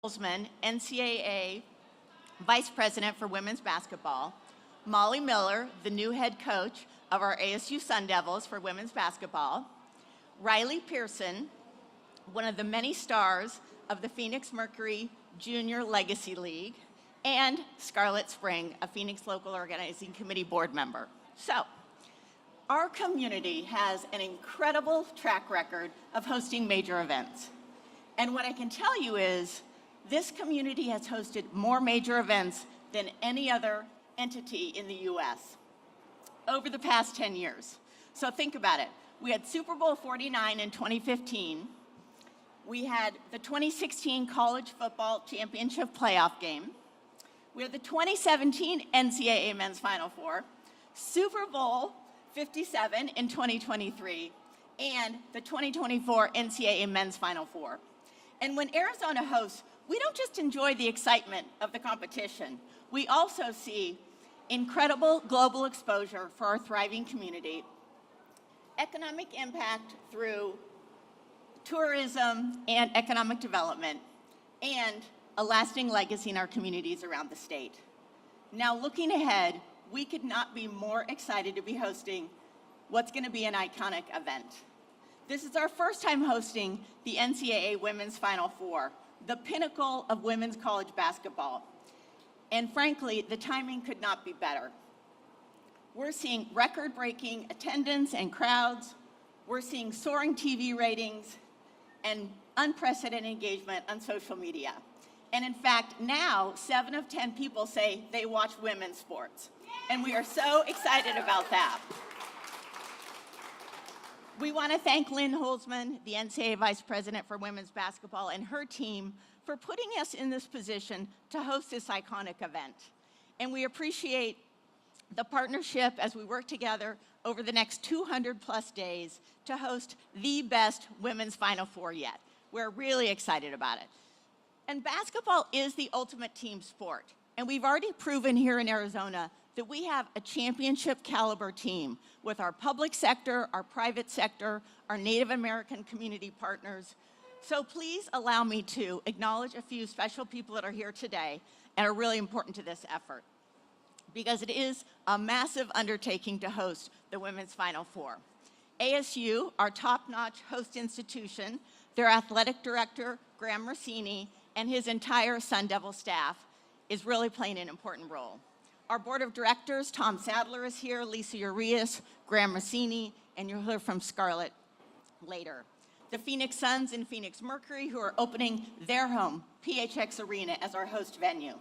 Holzman, NCAA Vice President for Women's Basketball, Molly Miller, the new head coach of our ASU Sun Devils for women's basketball, Riley Pearson, one of the many stars of the Phoenix Mercury Junior Legacy League, and Scarlett Spring, a Phoenix Local Organizing Committee board member. So, our community has an incredible track record of hosting major events. And what I can tell you is, this community has hosted more major events than any other entity in the US over the past 10 years. So think about it. We had Super Bowl 49 in 2015. We had the 2016 College Football Championship playoff game. We had the 2017 NCAA Men's Final Four, Super Bowl 57 in 2023, and the 2024 NCAA Men's Final Four. And when Arizona hosts, we don't just enjoy the excitement of the competition, we also see incredible global exposure for our thriving community, economic impact through tourism and economic development, and a lasting legacy in our communities around the state. Now, looking ahead, we could not be more excited to be hosting what's going to be an iconic event. This is our first time hosting the NCAA Women's Final Four, the pinnacle of women's college basketball. And frankly, the timing could not be better. We're seeing record-breaking attendance and crowds. We're seeing soaring TV ratings and unprecedented engagement on social media. And in fact, now 7 of 10 people say they watch women's sports. And we are so excited about that. We want to thank Lynn Holzman, the NCAA Vice President for Women's Basketball, and her team for putting us in this position to host this iconic event. And we appreciate the partnership as we work together over the next 200+ days to host the best women's Final Four yet. We're really excited about it. And basketball is the ultimate team sport. And we've already proven here in Arizona that we have a championship caliber team with our public sector, our private sector, our Native American community partners. So please allow me to acknowledge a few special people that are here today and are really important to this effort, because it is a massive undertaking to host the Women's Final Four. ASU, our top-notch host institution, their athletic director, Graham Rossini, and his entire Sun Devil staff is really playing an important role. Our board of directors, Tom Sadler is here, Lisa Urias, Graham Rossini, and you'll hear from Scarlett later. The Phoenix Suns and Phoenix Mercury, who are opening their home, PHX Arena, as our host venue.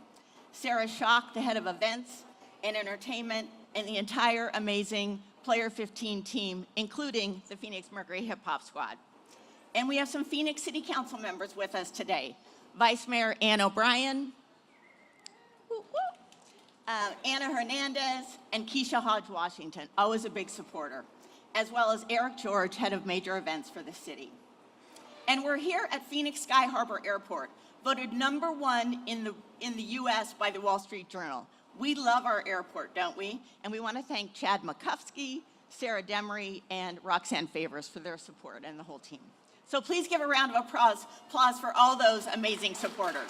Sarah Schock, the head of events and entertainment, and the entire amazing Player 15 team, including the Phoenix Mercury Hip Hop Squad. And we have some Phoenix City Council members with us today. Vice Mayor Ann O'Brien, Anna Hernandez, and Keisha Hodge Washington, always a big supporter, as well as Eric George, head of major events for the city. And we're here at Phoenix Sky Harbor Airport, voted #1 in the US by the Wall Street Journal. We love our airport, don't we? And we want to thank Chad Makufsky, Sarah Demery, and Roxanne Favors for their support, and the whole team. So please give a round of applause for all those amazing supporters.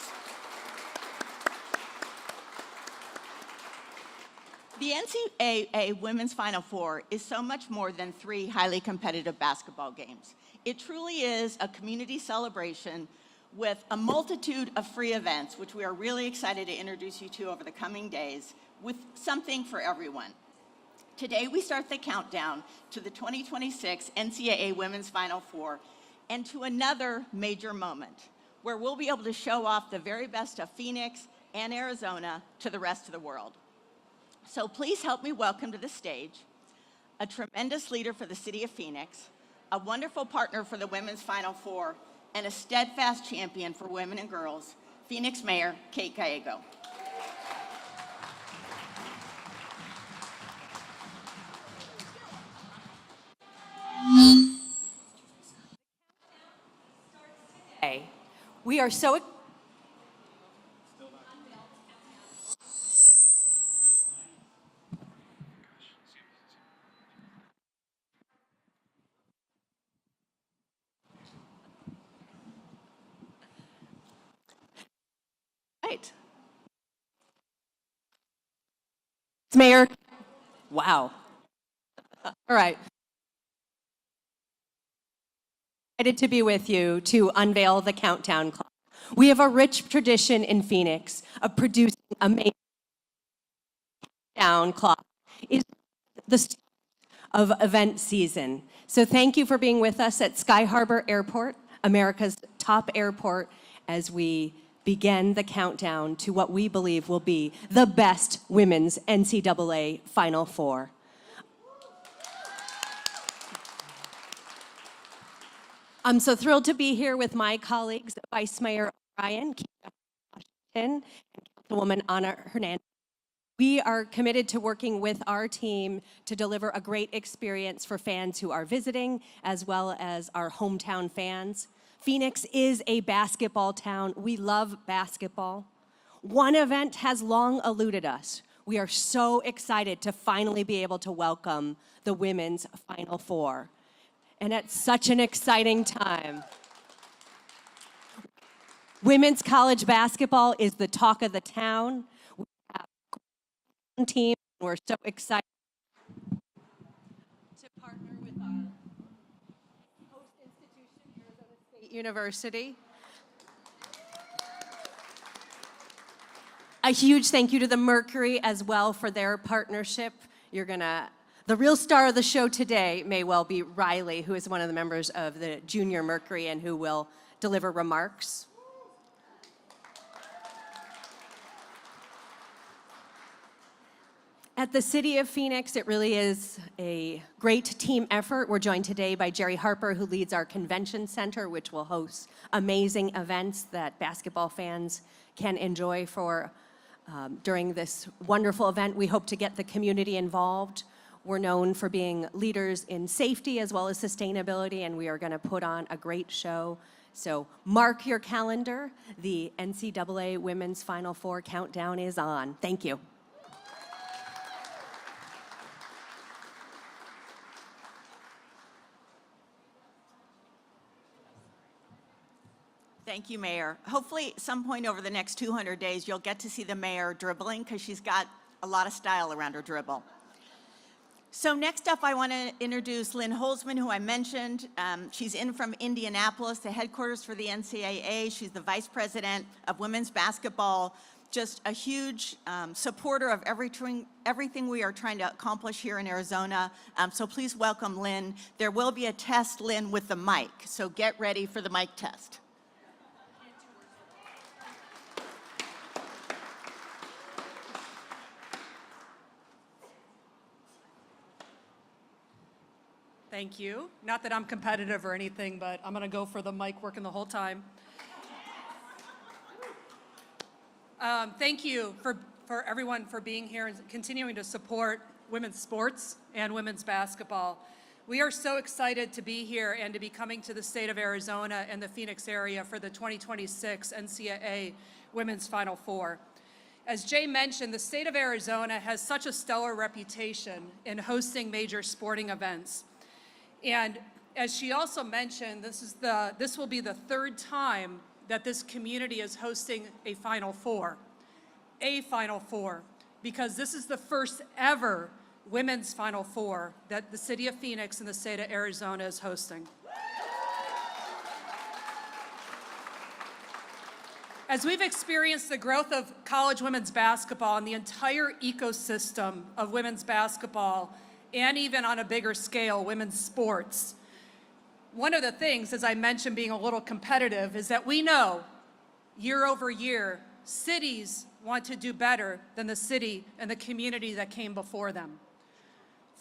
The NCAA Women's Final Four is so much more than 3 highly competitive basketball games. It truly is a community celebration with a multitude of free events, which we are really excited to introduce you to over the coming days, with something for everyone. Today, we start the countdown to the 2026 NCAA Women's Final Four and to another major moment where we'll be able to show off the very best of Phoenix and Arizona to the rest of the world. So please help me welcome to the stage a tremendous leader for the city of Phoenix, a wonderful partner for the Women's Final Four, and a steadfast champion for women and girls, Phoenix Mayor Kate Gallego. We are so right. Mayor, wow. All right. Excited to be with you to unveil the countdown clock. We have a rich tradition in Phoenix of producing amazing countdown clock. It's the start of event season. So thank you for being with us at Sky Harbor Airport, America's top airport, as we begin the countdown to what we believe will be the best women's NCAA Final Four. I'm so thrilled to be here with my colleagues, Vice Mayor Ryan, Washington, and Councilwoman Ana Hernandez. We are committed to working with our team to deliver a great experience for fans who are visiting, as well as our hometown fans. Phoenix is a basketball town. We love basketball. One event has long eluded us. We are so excited to finally be able to welcome the women's Final Four. And at such an exciting time. Women's college basketball is the talk of the town. We have a team. We're so excited to partner with our host institution, Arizona State University. A huge thank you to the Mercury as well for their partnership. The real star of the show today may well be Riley, who is one of the members of the Junior Mercury and who will deliver remarks. At the City of Phoenix, it really is a great team effort. We're joined today by Jerry Harper, who leads our convention center, which will host amazing events that basketball fans can enjoy during this wonderful event. We hope to get the community involved. We're known for being leaders in safety as well as sustainability, and we are going to put on a great show. So mark your calendar. The NCAA Women's Final Four countdown is on. Thank you. Thank you, Mayor. Hopefully, at some point over the next 200 days, you'll get to see the mayor dribbling because she's got a lot of style around her dribble. So next up, I want to introduce Lynn Holzman, who I mentioned. She's in from Indianapolis, the headquarters for the NCAA. She's the vice president of women's basketball, just a huge supporter of everything we are trying to accomplish here in Arizona. So please welcome Lynn. There will be a test, Lynn, with the mic, so get ready for the mic test. Thank you. Not that I'm competitive or anything, but I'm going to go for the mic working the whole time. Thank you for everyone for being here and continuing to support women's sports and women's basketball. We are so excited to be here and to be coming to the state of Arizona and the Phoenix area for the 2026 NCAA Women's Final Four. As Jay mentioned, the state of Arizona has such a stellar reputation in hosting major sporting events. And as she also mentioned, this will be the third time that this community is hosting a Final Four, because this is the first ever women's Final Four that the city of Phoenix and the state of Arizona is hosting. As we've experienced the growth of college women's basketball and the entire ecosystem of women's basketball, and even on a bigger scale, women's sports. One of the things, as I mentioned, being a little competitive, is that we know year over year, cities want to do better than the city and the community that came before them.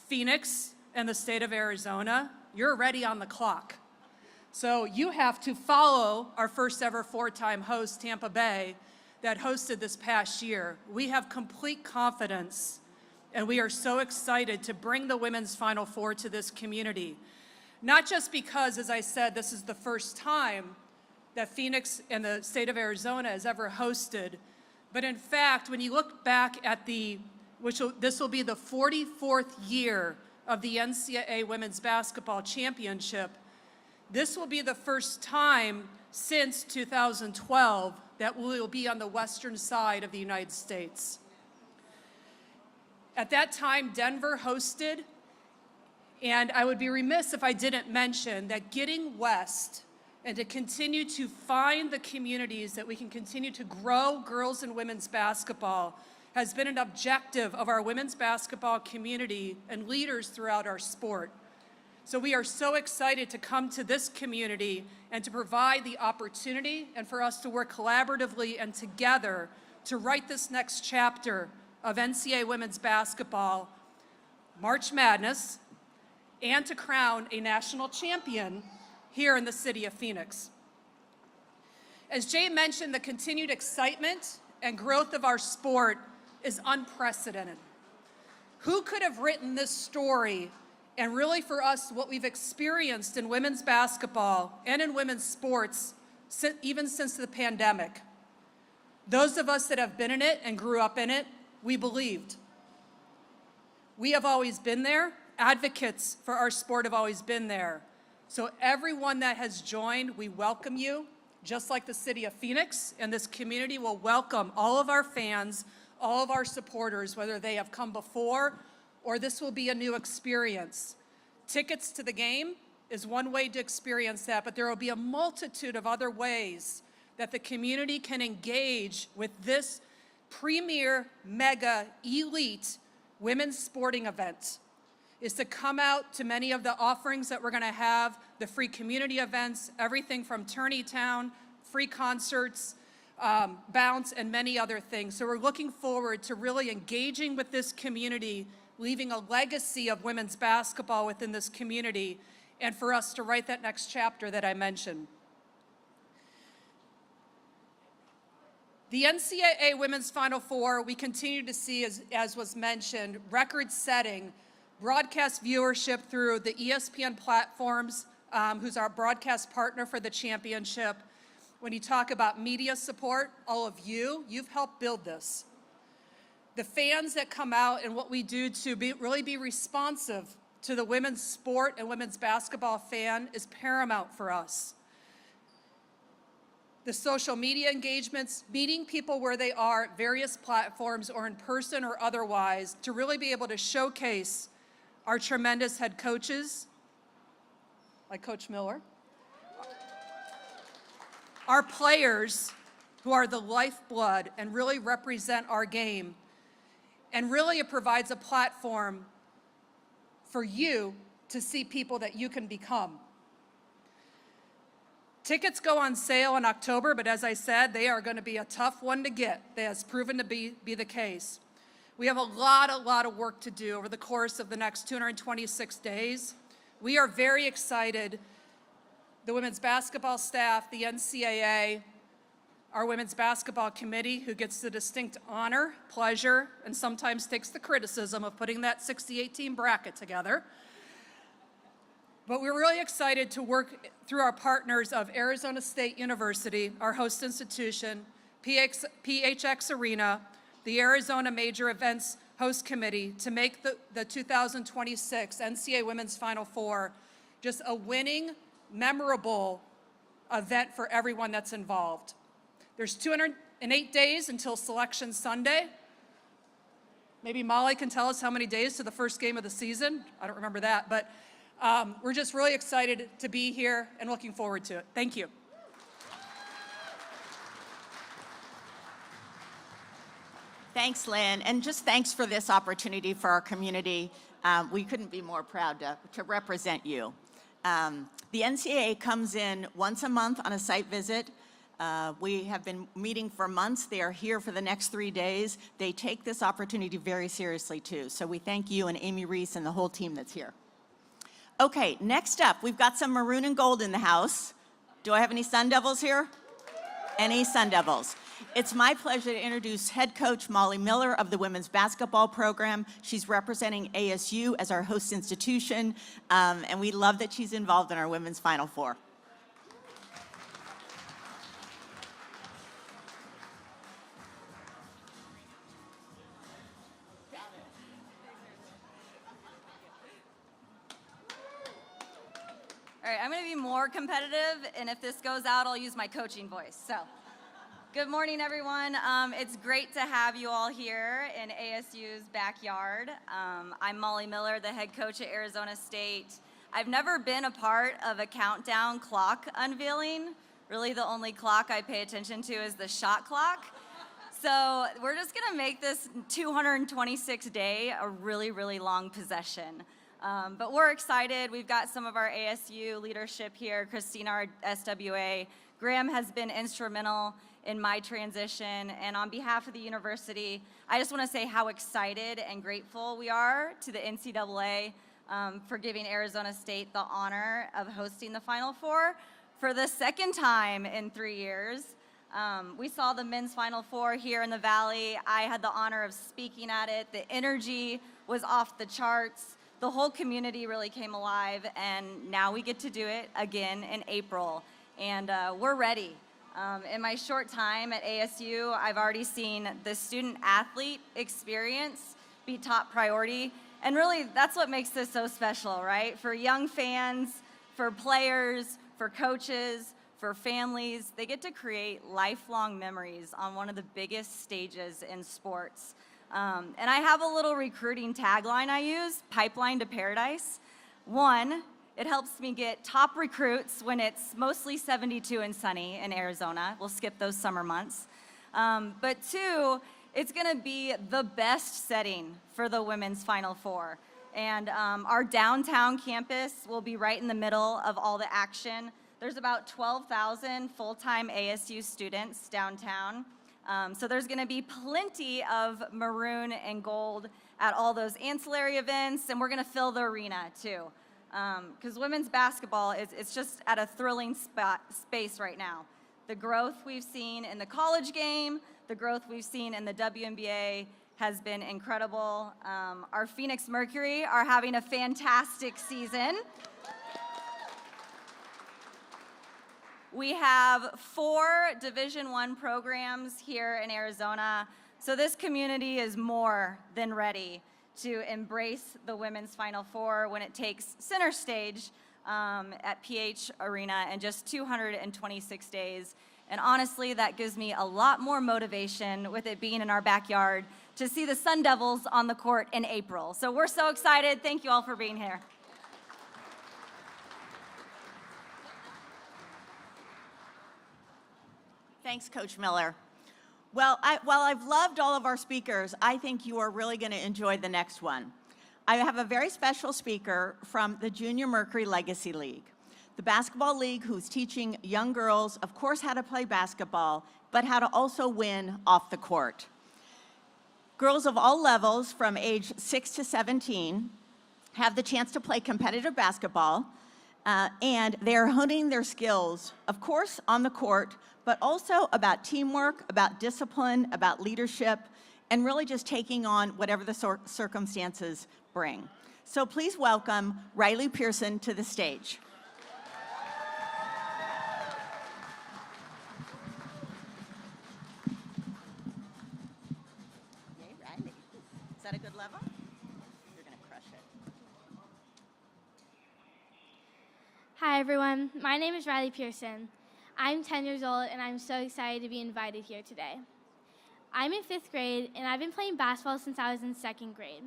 Phoenix and the state of Arizona, you're already on the clock. So you have to follow our first ever four-time host, Tampa Bay, that hosted this past year. We have complete confidence. And we are so excited to bring the Women's Final Four to this community. Not just because, as I said, this is the first time that Phoenix and the state of Arizona has ever hosted, but in fact, when you look back at this will be the 44th year of the NCAA Women's Basketball Championship. This will be the first time since 2012 that will be on the western side of the United States. At that time, Denver hosted, and I would be remiss if I didn't mention that getting west and to continue to find the communities that we can continue to grow girls and women's basketball has been an objective of our women's basketball community and leaders throughout our sport. So we are so excited to come to this community and to provide the opportunity and for us to work collaboratively and together to write this next chapter of NCAA women's basketball, March Madness, and to crown a national champion here in the city of Phoenix. As Jay mentioned, the continued excitement and growth of our sport is unprecedented. Who could have written this story and really for us what we've experienced in women's basketball and in women's sports even since the pandemic? Those of us that have been in it and grew up in it, we believed. We have always been there. Advocates for our sport have always been there. So everyone that has joined, we welcome you, just like the city of Phoenix, and this community will welcome all of our fans, all of our supporters, whether they have come before or this will be a new experience. Tickets to the game is one way to experience that, but there will be a multitude of other ways that the community can engage with this premier, mega, elite women's sporting event. Is to come out to many of the offerings that we're going to have, the free community events, everything from Tourney Town, free concerts, bounce, and many other things. So we're looking forward to really engaging with this community, leaving a legacy of women's basketball within this community, and for us to write that next chapter that I mentioned. The NCAA Women's Final Four, we continue to see, as was mentioned, record-setting broadcast viewership through the ESPN platforms, who's our broadcast partner for the championship. When you talk about media support, all of you've helped build this. The fans that come out and what we do to really be responsive to the women's sport and women's basketball fan is paramount for us. The social media engagements, meeting people where they are at various platforms or in person or otherwise to really be able to showcase our tremendous head coaches, like Coach Miller, our players who are the lifeblood and really represent our game, and really it provides a platform for you to see people that you can become. Tickets go on sale in October, but as I said, they are going to be a tough one to get. That has proven to be the case. We have a lot of work to do over the course of the next 226 days. We are very excited. The women's basketball staff, the NCAA, our women's basketball committee, who gets the distinct honor, pleasure, and sometimes takes the criticism of putting that 68-team bracket together. But we're really excited to work through our partners of Arizona State University, our host institution, PHX Arena, the Arizona Major Events Host Committee, to make the 2026 NCAA Women's Final Four just a winning, memorable event for everyone that's involved. There's 208 days until Selection Sunday. Maybe Molly can tell us how many days to the first game of the season. I don't remember that, but we're just really excited to be here and looking forward to it. Thank you. Thanks, Lynn, and just thanks for this opportunity for our community. We couldn't be more proud to represent you. The NCAA comes in once a month on a site visit. We have been meeting for months. They are here for the next 3 days. They take this opportunity very seriously, too. So we thank you and Amy Reese and the whole team that's here. Okay, next up, we've got some maroon and gold in the house. Do I have any Sun Devils here? Any Sun Devils? It's my pleasure to introduce head coach Molly Miller of the women's basketball program. She's representing ASU as our host institution, and we love that she's involved in our women's Final Four. All right, I'm going to be more competitive, and if this goes out, I'll use my coaching voice. So, Good morning, everyone. It's great to have you all here in ASU's backyard. I'm Molly Miller, the head coach at Arizona State. I've never been a part of a countdown clock unveiling. Really, the only clock I pay attention to is the shot clock. So we're just gonna make this 226-day a really, really long possession. But we're excited. We've got some of our ASU leadership here. Christina, our SWA. Graham has been instrumental in my transition. And on behalf of the university, I just want to say how excited and grateful we are to the NCAA for giving Arizona State the honor of hosting the Final Four for the second time in 3 years. We saw the men's Final Four here in the Valley. I had the honor of speaking at it. The energy was off the charts. The whole community really came alive, and now we get to do it again in April. And we're ready. In my short time at ASU, I've already seen the student-athlete experience be top priority. And really, that's what makes this so special, right? For young fans, for players, for coaches, for families, they get to create lifelong memories on one of the biggest stages in sports. And I have a little recruiting tagline I use, pipeline to paradise. One, it helps me get top recruits when it's mostly 72 and sunny in Arizona. We'll skip those summer months. But two, it's gonna be the best setting for the women's Final Four. And our downtown campus will be right in the middle of all the action. There's about 12,000 full-time ASU students downtown. So there's gonna be plenty of maroon and gold at all those ancillary events, and we're gonna fill the arena too. Because women's basketball it's just at a thrilling space right now. The growth we've seen in the college game, the growth we've seen in the WNBA has been incredible. Our Phoenix Mercury are having a fantastic season. We have 4 Division I programs here in Arizona, so this community is more than ready to embrace the women's Final Four when it takes center stage at PH Arena in just 226 days. And honestly, that gives me a lot more motivation with it being in our backyard to see the Sun Devils on the court in April. So we're so excited. Thank you all for being here. Thanks, Coach Miller. Well, while I've loved all of our speakers, I think you are really going to enjoy the next one. I have a very special speaker from the Junior Mercury Legacy League, the basketball league who's teaching young girls, of course, how to play basketball, but how to also win off the court. Girls of all levels from age 6 to 17 have the chance to play competitive basketball, and they're honing their skills, of course, on the court, but also about teamwork, about discipline, about leadership, and really just taking on whatever the circumstances bring. So please welcome Riley Pearson to the stage. Yay, Riley. Is that a good level? You're gonna crush it. Hi everyone, my name is Riley Pearson. I'm 10 years old and I'm so excited to be invited here today. I'm in 5th grade and I've been playing basketball since I was in 2nd grade.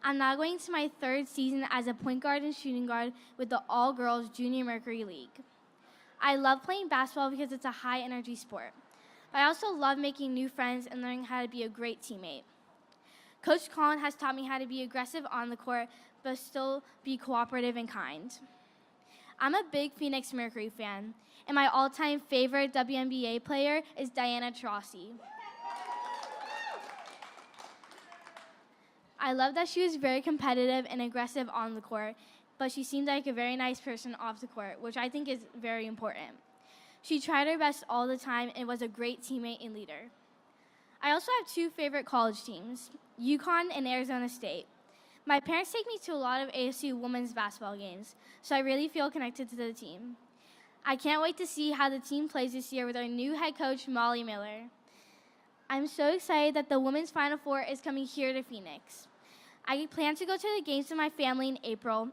I'm now going to my 3rd season as a point guard and shooting guard with the all-girls Junior Mercury League. I love playing basketball because it's a high-energy sport. But I also love making new friends and learning how to be a great teammate. Coach Collin has taught me how to be aggressive on the court, but still be cooperative and kind. I'm a big Phoenix Mercury fan, and my all-time favorite WNBA player is Diana Taurasi. I love that she was very competitive and aggressive on the court, but she seemed like a very nice person off the court, which I think is very important. She tried her best all the time and was a great teammate and leader. I also have 2 favorite college teams, UConn and Arizona State. My parents take me to a lot of ASU women's basketball games, so I really feel connected to the team. I can't wait to see how the team plays this year with our new head coach, Molly Miller. I'm so excited that the Women's Final Four is coming here to Phoenix. I plan to go to the games with my family in April.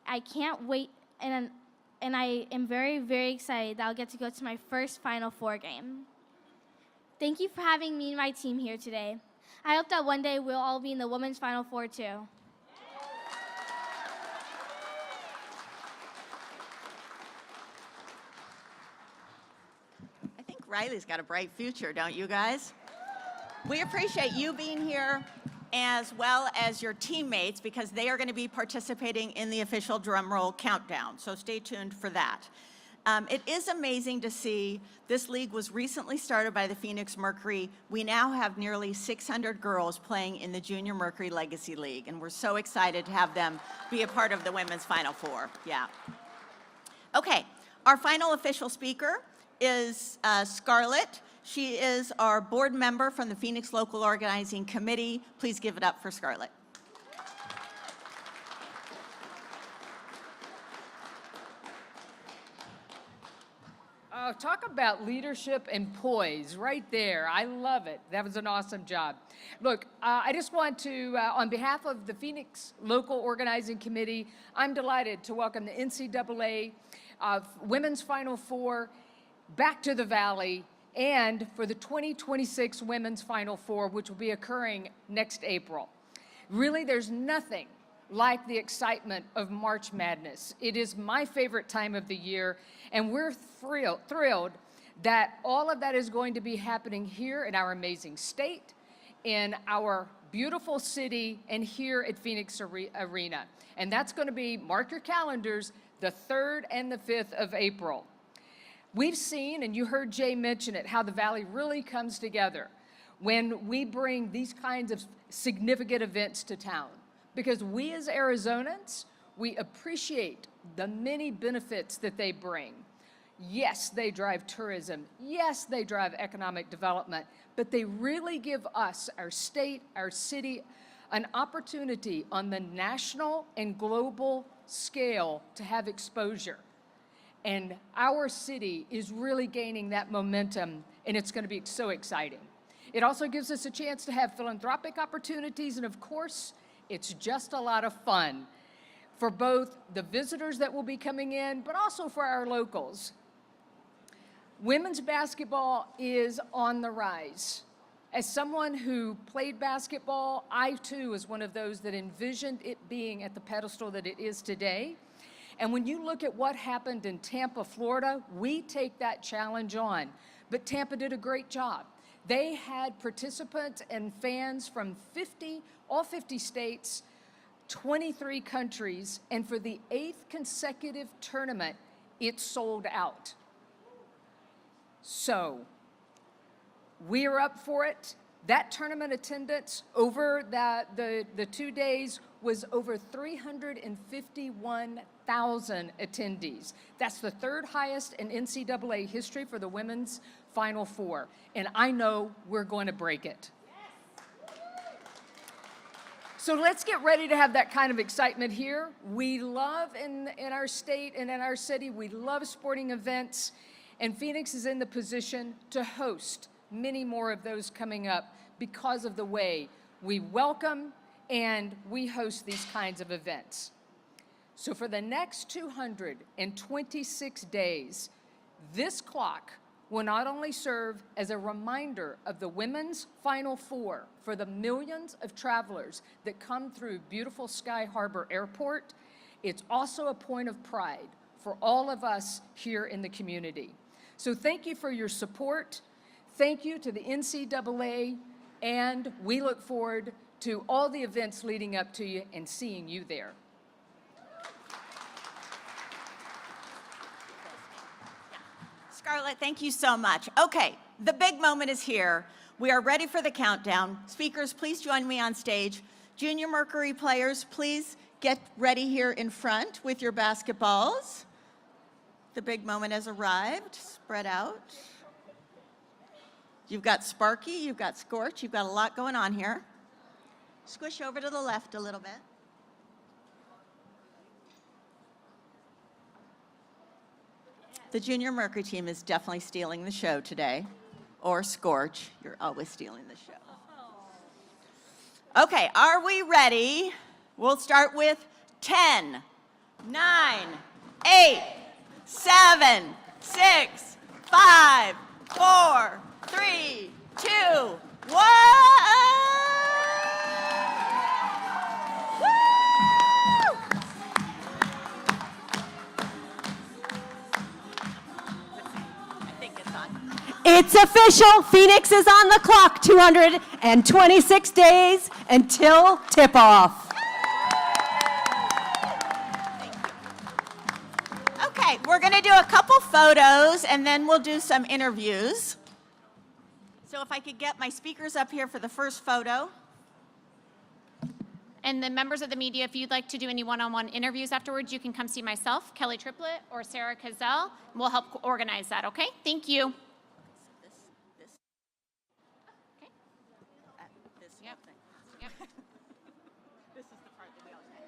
I can't wait, and I am very, very excited that I'll get to go to my first Final Four game. Thank you for having me and my team here today. I hope that one day we'll all be in the women's Final Four too. I think Riley's got a bright future, don't you guys? We appreciate you being here as well as your teammates because they are going to be participating in the official drum roll countdown, so stay tuned for that. It is amazing to see this league was recently started by the Phoenix Mercury. We now have nearly 600 girls playing in the Junior Mercury Legacy League, and we're so excited to have them be a part of the Women's Final Four. Yeah. Okay, our final official speaker is Scarlett. She is our board member from the Phoenix Local Organizing Committee. Please give it up for Scarlett. Talk about leadership and poise right there. I love it. That was an awesome job. Look, I just want to, on behalf of the Phoenix Local Organizing Committee, I'm delighted to welcome the NCAA Women's Final Four back to the Valley and for the 2026 Women's Final Four, which will be occurring next April. Really, there's nothing like the excitement of March Madness. It is my favorite time of the year, and we're thrilled that all of that is going to be happening here in our amazing state, in our beautiful city, and here at Phoenix Arena. And that's going to be, mark your calendars, the 3rd and the 5th of April. We've seen, and you heard Jay mention it, how the Valley really comes together when we bring these kinds of significant events to town. Because we as Arizonans, we appreciate the many benefits that they bring. Yes, they drive tourism. Yes, they drive economic development, but they really give us, our state, our city, an opportunity on the national and global scale to have exposure. And our city is really gaining that momentum, and it's going to be so exciting. It also gives us a chance to have philanthropic opportunities, and of course, it's just a lot of fun for both the visitors that will be coming in, but also for our locals. Women's basketball is on the rise. As someone who played basketball, I too was one of those that envisioned it being at the pedestal that it is today. And when you look at what happened in Tampa, Florida, we take that challenge on. But Tampa did a great job. They had participants and fans from all 50 states, 23 countries, and for the 8th consecutive tournament, it sold out. So, we are up for it. That tournament attendance over the 2 days was over 351,000 attendees. That's the 3rd highest in NCAA history for the women's Final Four, and I know we're going to break it. So let's get ready to have that kind of excitement here. We love in our state and in our city, we love sporting events, and Phoenix is in the position to host many more of those coming up because of the way we welcome and we host these kinds of events. So for the next 226 days, this clock will not only serve as a reminder of the women's Final Four for the millions of travelers that come through beautiful Sky Harbor Airport, it's also a point of pride for all of us here in the community. So thank you for your support. Thank you to the NCAA, and we look forward to all the events leading up to you and seeing you there. Scarlett, thank you so much. Okay, the big moment is here. We are ready for the countdown. Speakers, please join me on stage. Junior Mercury players, please get ready here in front with your basketballs. The big moment has arrived. Spread out. You've got Sparky, you've got Scorch, you've got a lot going on here. Squish over to the left a little bit. The Junior Mercury team is definitely stealing the show today. Or Scorch, you're always stealing the show. Okay, are we ready? We'll start with 10, 9, 8, 7, 6, 5, 4, 3, 2, 1. Woo! I think it's on. It's official. Phoenix is on the clock. 226 days until tip-off. Okay, we're going to do a couple photos and then we'll do some interviews. So if I could get my speakers up here for the first photo. And the members of the media, if you'd like to do any one-on-one interviews afterwards, you can come see myself, Kelly Triplett, or Sarah Cazell. We'll help organize that, okay? Thank you. Okay. This Yep. thing. Yep. This is the part that we always have.